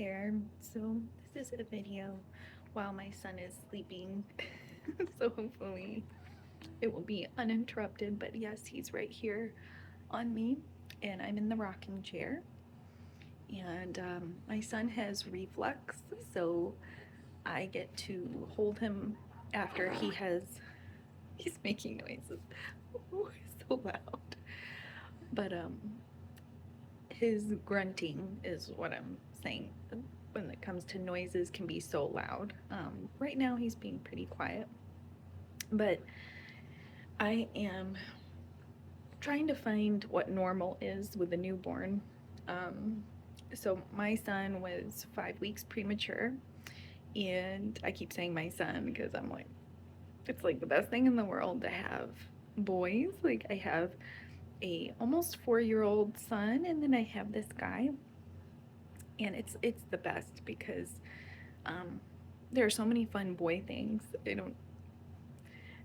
there. So, this is a video while my son is sleeping. So, hopefully, it will be uninterrupted. But yes, he's right here on me, and I'm in the rocking chair. And my son has reflux, so I get to hold him after he has. He's making noises. Oh, so loud. But his grunting is what I'm saying. When it comes to noises, can be so loud. Right now, he's being pretty quiet, but I am trying to find what normal is with a newborn. Um, so my son was 5 weeks premature, and I keep saying my son because I'm like, it's like the best thing in the world to have boys. Like I have a almost 4-year-old son, and then I have this guy, and it's the best because um, there are so many fun boy things.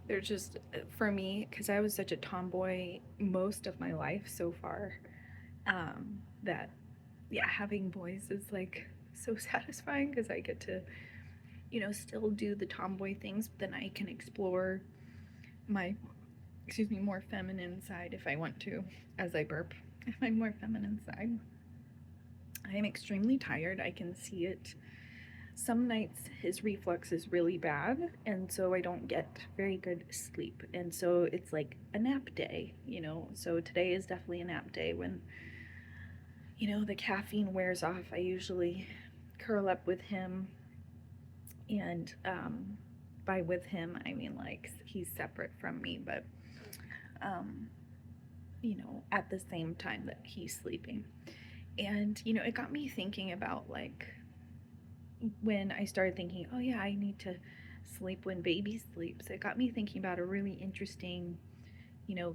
They're just for me because I was such a tomboy most of my life so far. That yeah, having boys is like so satisfying because I get to still do the tomboy things, but then I can explore my more feminine side if I want to. As I burp, my more feminine side. I am extremely tired. I can see it. Some nights his reflux is really bad, and so I don't get very good sleep. And so it's like a nap day. So today is definitely a nap day when, the caffeine wears off. I usually curl up with him, and by with him, I mean like he's separate from me, but, um, at the same time that he's sleeping. And, it got me thinking about like when I started thinking, oh yeah, I need to sleep when baby sleeps, it got me thinking about a really interesting,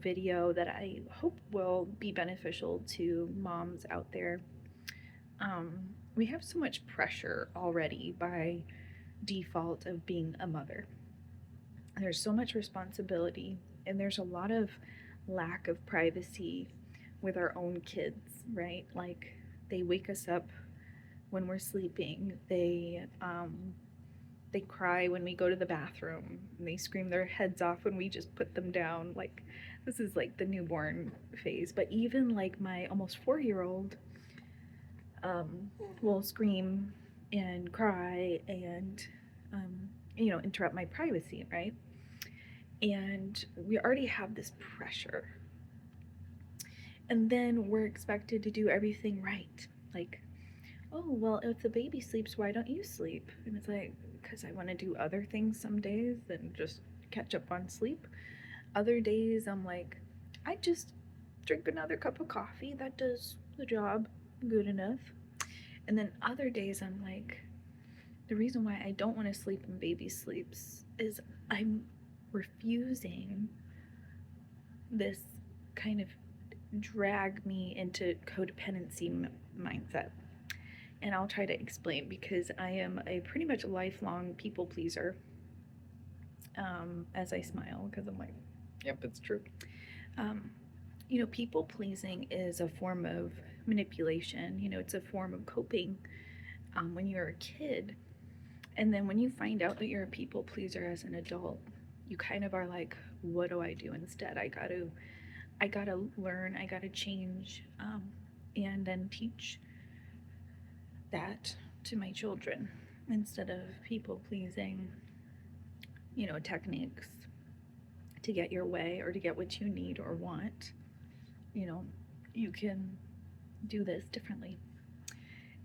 video that I hope will be beneficial to moms out there. We have so much pressure already by default of being a mother. There's so much responsibility, and there's a lot of lack of privacy with our own kids, right? Like they wake us up when we're sleeping. They cry when we go to the bathroom, and they scream their heads off when we just put them down. Like this is like the newborn phase, but even like my almost 4-year-old um, will scream and cry and interrupt my privacy, right? And we already have this pressure, and then we're expected to do everything right. Like, oh, well, if the baby sleeps, why don't you sleep? And it's like, because I want to do other things some days and just catch up on sleep. Other days, I'm like, I just drink another cup of coffee. That does the job good enough. And then other days, I'm like, the reason why I don't want to sleep when baby sleeps is I'm refusing this kind of drag me into codependency mindset. And I'll try to explain because I am a pretty much lifelong people pleaser. As I smile, because I'm like, yep, it's true. Um, people pleasing is a form of manipulation. It's a form of coping when you're a kid. And then when you find out that you're a people pleaser as an adult, you kind of are like, what do I do instead? I gotta learn, I gotta change, and then teach that to my children instead of people pleasing, techniques to get your way or to get what you need or want. You know, you can do this differently.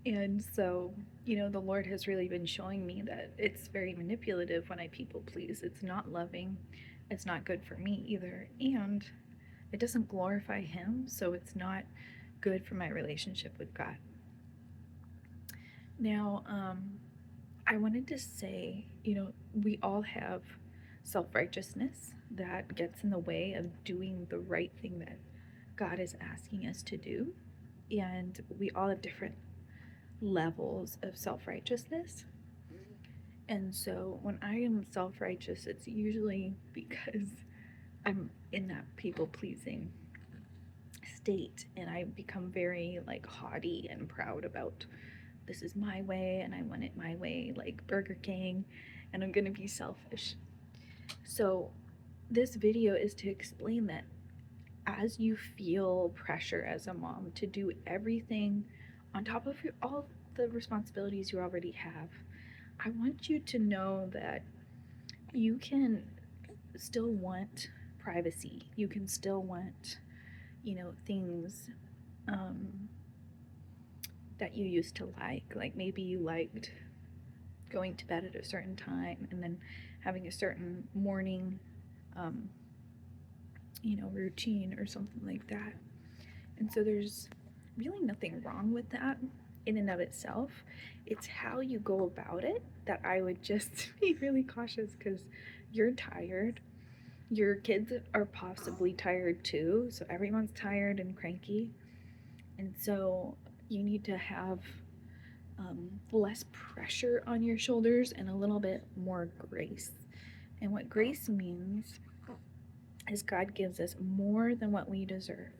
And so, the Lord has really been showing me that it's very manipulative when I people please. It's not loving, it's not good for me either, and it doesn't glorify Him, so it's not good for my relationship with God. Now, I wanted to say, we all have self righteousness that gets in the way of doing the right thing that God is asking us to do. And we all have different levels of self righteousness. And so when I am self righteous, it's usually because I'm in that people pleasing state, and I become very like haughty and proud about this is my way and I want it my way, like Burger King, and I'm gonna be selfish. So, this video is to explain that as you feel pressure as a mom to do everything on top of all the responsibilities you already have, I want you to know that you can still want privacy. You can still want, things that you used to like. Like maybe you liked going to bed at a certain time and then having a certain morning, routine or something like that. And so there's really nothing wrong with that in and of itself. It's how you go about it that I would just be really cautious, because you're tired. Your kids are possibly tired too. So everyone's tired and cranky. And so you need to have less pressure on your shoulders and a little bit more grace. And what grace means is God gives us more than what we deserve,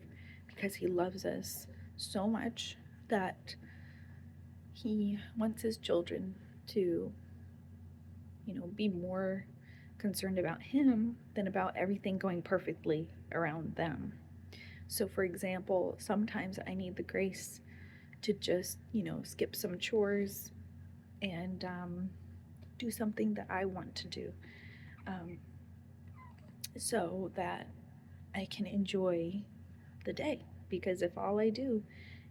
because He loves us so much that He wants His children to, be more concerned about Him than about everything going perfectly around them. So, for example, sometimes I need the grace to just, skip some chores and do something that I want to do, so that I can enjoy the day. Because if all I do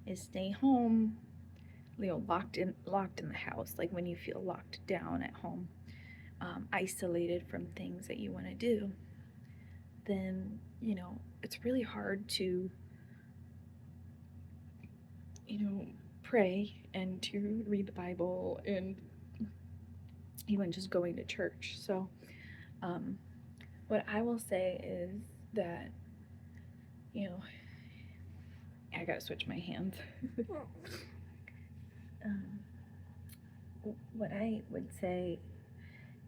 is stay home, locked in the house, like when you feel locked down at home, isolated from things that you want to do, then it's really hard to pray and to read the Bible and even just going to church. So what I will say is that I gotta switch my hands. What I would say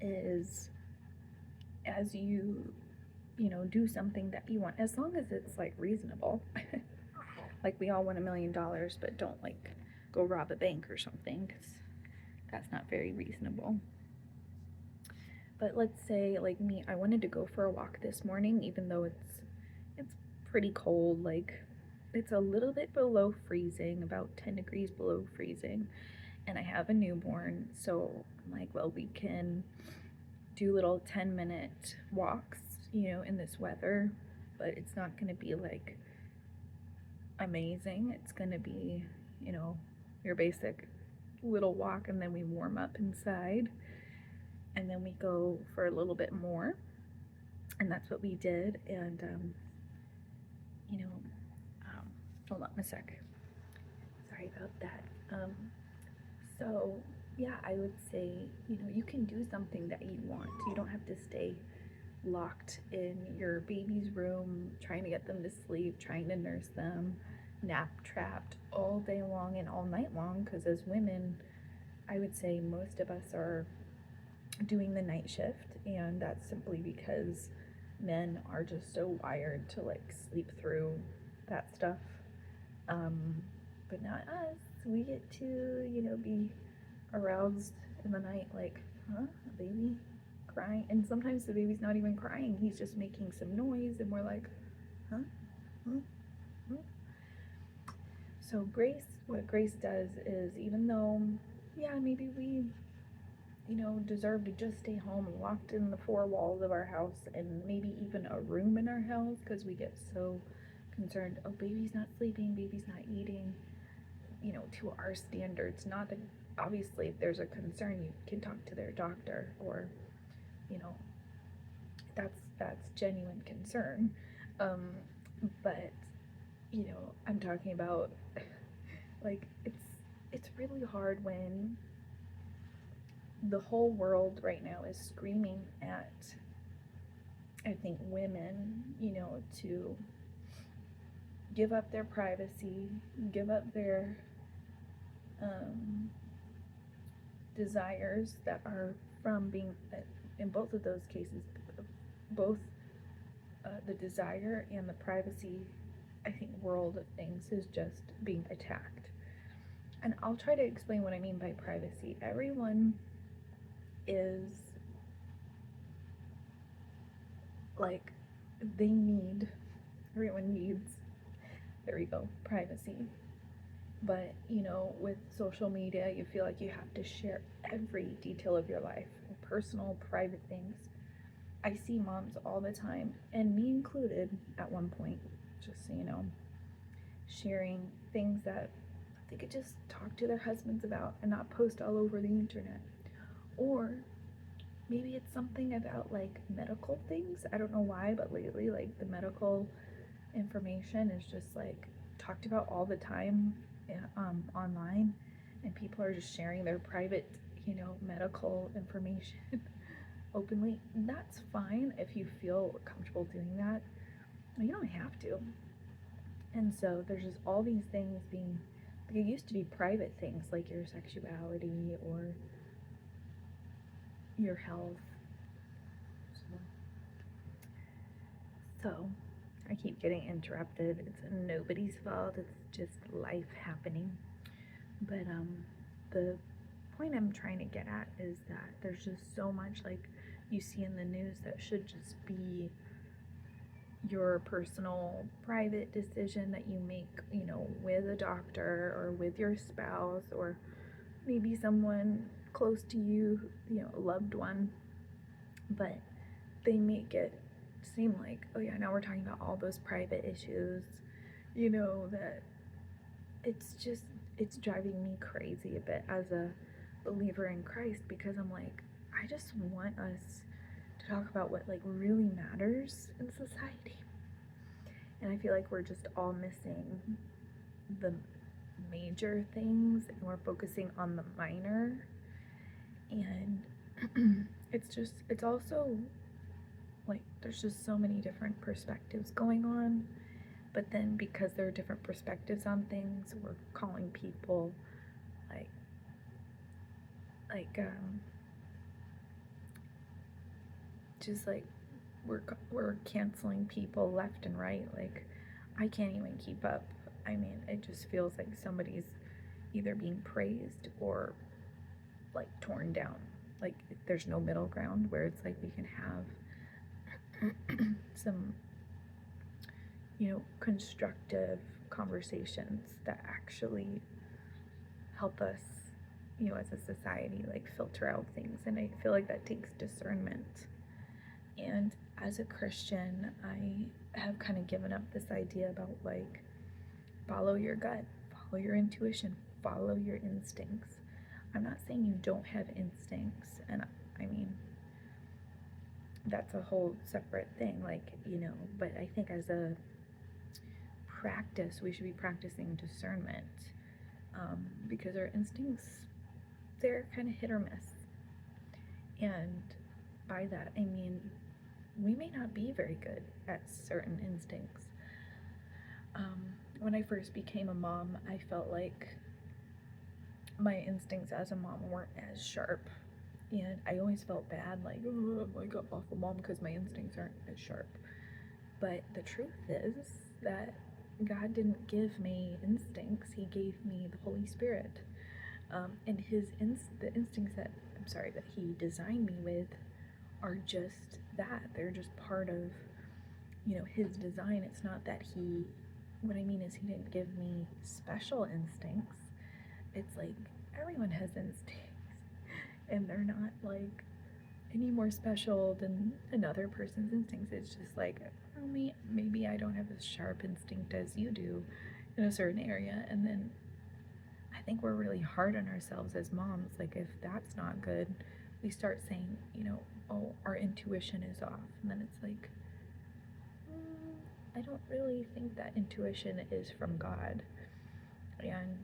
is, as you do something that you want, as long as it's like reasonable. Like we all want $1 million, but don't like go rob a bank or something, because that's not very reasonable. But let's say, like me, I wanted to go for a walk this morning, even though it's pretty cold. Like it's a little bit below freezing, about 10 degrees below freezing, and I have a newborn. So I'm like, well, we can do little 10-minute walks, in this weather, but it's not going to be like amazing. It's going to be, your basic little walk, and then we warm up inside, and then we go for a little bit more. And that's what we did. And hold on a sec, sorry about that. So yeah, I would say, you can do something that you want. You don't have to stay locked in your baby's room trying to get them to sleep, trying to nurse them, nap trapped all day long and all night long, because as women, I would say most of us are doing the night shift, and that's simply because men are just so wired to like sleep through that stuff, but not us. We get to be aroused in the night, like, a baby crying, and sometimes the baby's not even crying, he's just making some noise, and we're like, huh? So what grace does is, even though, yeah, maybe we, deserve to just stay home locked in the four walls of our house, and maybe even a room in our house, because we get so concerned, oh, baby's not sleeping, baby's not eating, to our standards. Not that, obviously, if there's a concern, you can talk to their doctor, or, that's genuine concern. But, I'm talking about, like, it's really hard when the whole world right now is screaming at, I think, women, to give up their privacy, give up their desires that are from being, in both of those cases, both the desire and the privacy, I think, world of things is just being attacked. And I'll try to explain what I mean by privacy. Everyone is like, they need, everyone needs, there we go, privacy. But, you know, with social media, you feel like you have to share every detail of your life, personal, private things. I see moms all the time, and me included at one point, just so you know, sharing things that they could just talk to their husbands about and not post all over the internet. Or maybe it's something about like medical things. I don't know why, but lately, like the medical information is just like talked about all the time online, and people are just sharing their private, you know, medical information openly. That's fine if you feel comfortable doing that. You don't have to. And so there's just all these things being, like, it used to be private things like your sexuality or your health. So I keep getting interrupted. It's nobody's fault. It's just life happening. But the point I'm trying to get at is that there's just so much like you see in the news that should just be your personal private decision that you make, you know, with a doctor or with your spouse or maybe someone close to you, you know, a loved one. But they make it seem like, oh yeah, now we're talking about all those private issues, you know, that it's driving me crazy a bit as a believer in Christ, because I'm like, I just want us to talk about what like really matters in society. And I feel like we're just all missing the major things and we're focusing on the minor. And it's also like there's just so many different perspectives going on. But then because there are different perspectives on things, we're calling people like just like we're canceling people left and right. Like I can't even keep up. I mean, it just feels like somebody's either being praised or like torn down. Like there's no middle ground where it's like we can have some, you know, constructive conversations that actually help us, you know, as a society, like filter out things. And I feel like that takes discernment. And as a Christian, I have kind of given up this idea about like follow your gut, follow your intuition, follow your instincts. I'm not saying you don't have instincts, and I mean, that's a whole separate thing, like, you know, but I think as a practice, we should be practicing discernment, because our instincts, they're kind of hit or miss. And by that, I mean, we may not be very good at certain instincts. When I first became a mom, I felt like my instincts as a mom weren't as sharp. And I always felt bad, like, oh, I'm like an awful mom because my instincts aren't as sharp. But the truth is that God didn't give me instincts, He gave me the Holy Spirit. And the instincts that He designed me with are just that. They're just part of, you know, His design. It's not that what I mean is He didn't give me special instincts. It's like everyone has instincts, and they're not like any more special than another person's instincts. It's just like, oh, maybe I don't have as sharp instinct as you do in a certain area. And then I think we're really hard on ourselves as moms. Like if that's not good, we start saying, you know, oh, our intuition is off. And then it's like, I don't really think that intuition is from God. And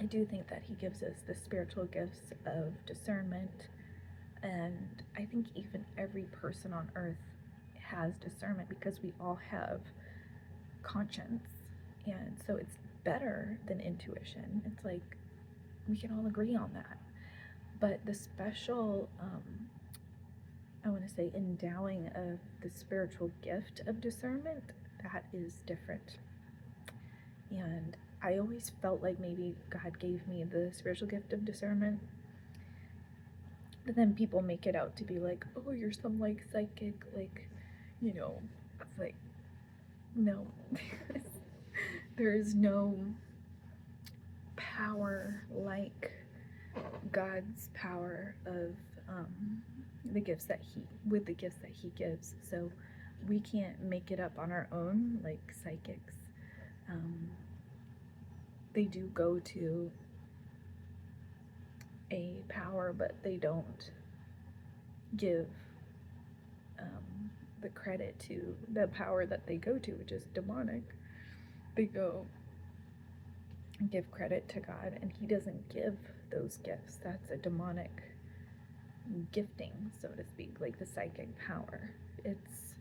I do think that He gives us the spiritual gifts of discernment. And I think even every person on earth has discernment because we all have conscience. And so it's better than intuition. It's like we can all agree on that. But the special, I want to say, endowing of the spiritual gift of discernment, that is different. And I always felt like maybe God gave me the spiritual gift of discernment. But then people make it out to be like, oh, you're some like psychic, like, you know, it's like, no. There is no power like God's power of the gifts that he gives. So we can't make it up on our own like psychics. They do go to a power, but they don't give the credit to the power that they go to, which is demonic. They go and give credit to God, and he doesn't give those gifts. That's a demonic gifting, so to speak, like the psychic power. It's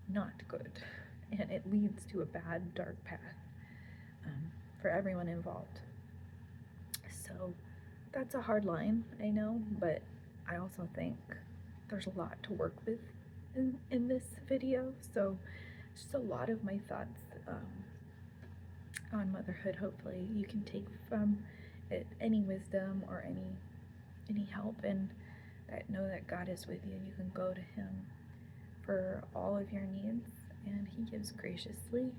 not good, and it leads to a bad, dark path for everyone involved. So that's a hard line, I know, but I also think there's a lot to work with in this video. So just a lot of my thoughts on motherhood. Hopefully you can take from it any wisdom or any help, and that know that God is with you and you can go to him for all of your needs, and he gives graciously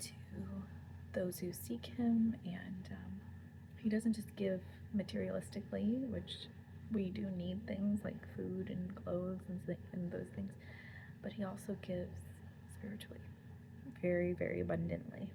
to those who seek him, and he doesn't just give materialistically, which we do need things like food and clothes and those things, but he also gives spiritually, very, very abundantly.